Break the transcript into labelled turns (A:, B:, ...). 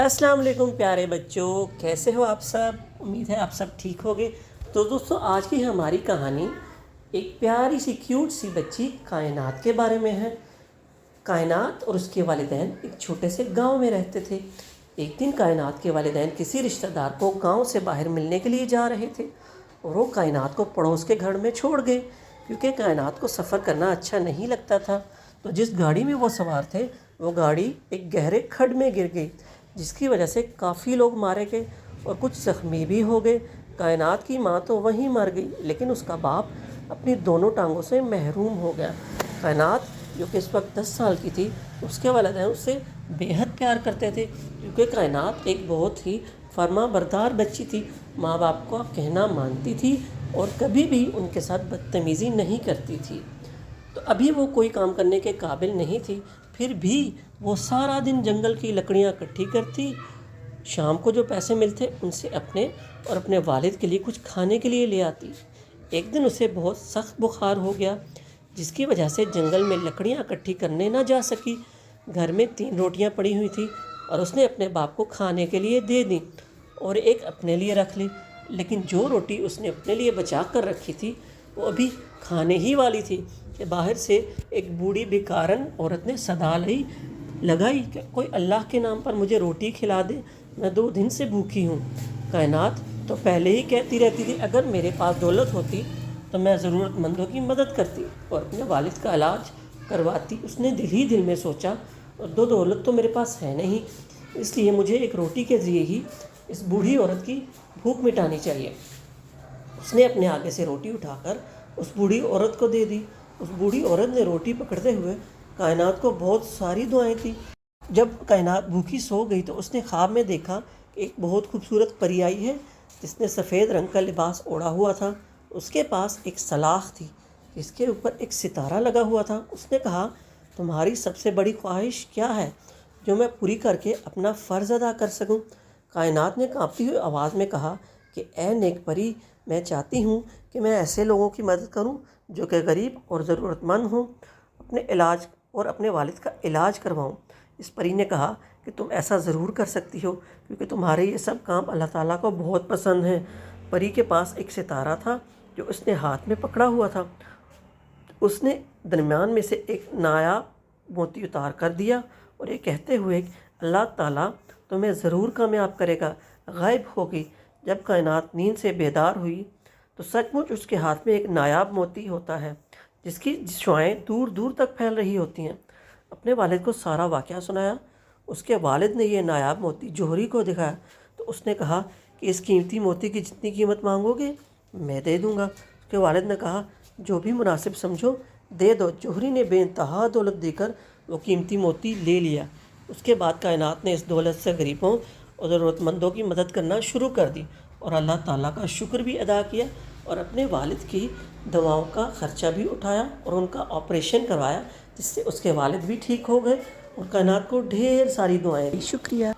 A: अस्सलाम वालेकुम प्यारे बच्चों, कैसे हो आप सब। उम्मीद है आप सब ठीक होगे। तो दोस्तों, आज की हमारी कहानी एक प्यारी सी क्यूट सी बच्ची कायनात के बारे में है। कायनात और उसके वालिदैन एक छोटे से गांव में रहते थे। एक दिन कायनात के वालिदैन किसी रिश्तेदार को गांव से बाहर मिलने के लिए जा रहे थे और वो कायनात को पड़ोस के घर में छोड़ गए, क्योंकि कायनात को सफ़र करना अच्छा नहीं लगता था। तो जिस गाड़ी में वो सवार थे वो गाड़ी एक गहरे खड्ड में गिर गई, जिसकी वजह से काफ़ी लोग मारे गए और कुछ ज़ख्मी भी हो गए। कायनात की माँ तो वहीं मर गई, लेकिन उसका बाप अपनी दोनों टांगों से महरूम हो गया। कायनात जो कि इस वक्त 10 साल की थी, उसके वालिदैन उससे बेहद प्यार करते थे, क्योंकि कायनात एक बहुत ही फर्माबरदार बच्ची थी। माँ बाप का कहना मानती थी और कभी भी उनके साथ बदतमीज़ी नहीं करती थी। तो अभी वो कोई काम करने के काबिल नहीं थी, फिर भी वो सारा दिन जंगल की लकड़ियाँ इकट्ठी करती। शाम को जो पैसे मिलते उनसे अपने और अपने वालिद के लिए कुछ खाने के लिए ले आती। एक दिन उसे बहुत सख्त बुखार हो गया, जिसकी वजह से जंगल में लकड़ियाँ इकट्ठी करने ना जा सकी। घर में 3 रोटियाँ पड़ी हुई थी और उसने अपने बाप को खाने के लिए दे दी और एक अपने लिए रख ली। लेकिन जो रोटी उसने अपने लिए बचा कर रखी थी वो अभी खाने ही वाली थी कि बाहर से एक बूढ़ी भिखारन औरत ने सदा लगाई कि कोई अल्लाह के नाम पर मुझे रोटी खिला दे, मैं 2 दिन से भूखी हूँ। कायनात तो पहले ही कहती रहती थी अगर मेरे पास दौलत होती तो मैं ज़रूरतमंदों की मदद करती और अपने वालिद का इलाज करवाती। उसने दिल ही दिल में सोचा, और दौलत तो मेरे पास है नहीं, इसलिए मुझे एक रोटी के ज़रिए ही इस बूढ़ी औरत की भूख मिटानी चाहिए। उसने अपने आगे से रोटी उठाकर उस बूढ़ी औरत को दे दी। उस बूढ़ी औरत ने रोटी पकड़ते हुए कायनात को बहुत सारी दुआएं दी। जब कायनात भूखी सो गई तो उसने ख्वाब में देखा कि एक बहुत खूबसूरत परी आई है, जिसने सफ़ेद रंग का लिबास ओढ़ा हुआ था। उसके पास एक सलाख थी, जिसके ऊपर एक सितारा लगा हुआ था। उसने कहा, तुम्हारी सबसे बड़ी ख्वाहिश क्या है जो मैं पूरी करके अपना फ़र्ज़ अदा कर सकूं? कायनात ने काँपती हुई आवाज़ में कहा कि ए नेक परी, मैं चाहती हूँ कि मैं ऐसे लोगों की मदद करूँ जो कि गरीब और ज़रूरतमंद हों, अपने वालिद का इलाज करवाऊँ। इस परी ने कहा कि तुम ऐसा ज़रूर कर सकती हो, क्योंकि तुम्हारे ये सब काम अल्लाह ताला को बहुत पसंद हैं। परी के पास एक सितारा था जो उसने हाथ में पकड़ा हुआ था। उसने दरमियान में से एक नायाब मोती उतार कर दिया और ये कहते हुए अल्लाह ताला तुम्हें ज़रूर कामयाब करेगा, गायब हो गई। जब कायनात नींद से बेदार हुई तो सचमुच उसके हाथ में एक नायाब मोती होता है, जिसकी शुआएँ दूर दूर तक फैल रही होती हैं। अपने वालिद को सारा वाक़या सुनाया। उसके वालिद ने यह नायाब मोती जोहरी को दिखाया तो उसने कहा कि इस कीमती मोती की जितनी कीमत मांगोगे मैं दे दूँगा। उसके वालिद ने कहा, जो भी मुनासिब समझो दे दो। जोहरी ने बेइंतहा दौलत देकर वो कीमती मोती ले लिया। उसके बाद कायनात ने इस दौलत से गरीबों और ज़रूरतमंदों की मदद करना शुरू कर दी और अल्लाह ताला का शुक्र भी अदा किया और अपने वालिद की दवाओं का ख़र्चा भी उठाया और उनका ऑपरेशन करवाया, जिससे उसके वालिद भी ठीक हो गए और कायनात को ढेर सारी दुआएं दी। शुक्रिया।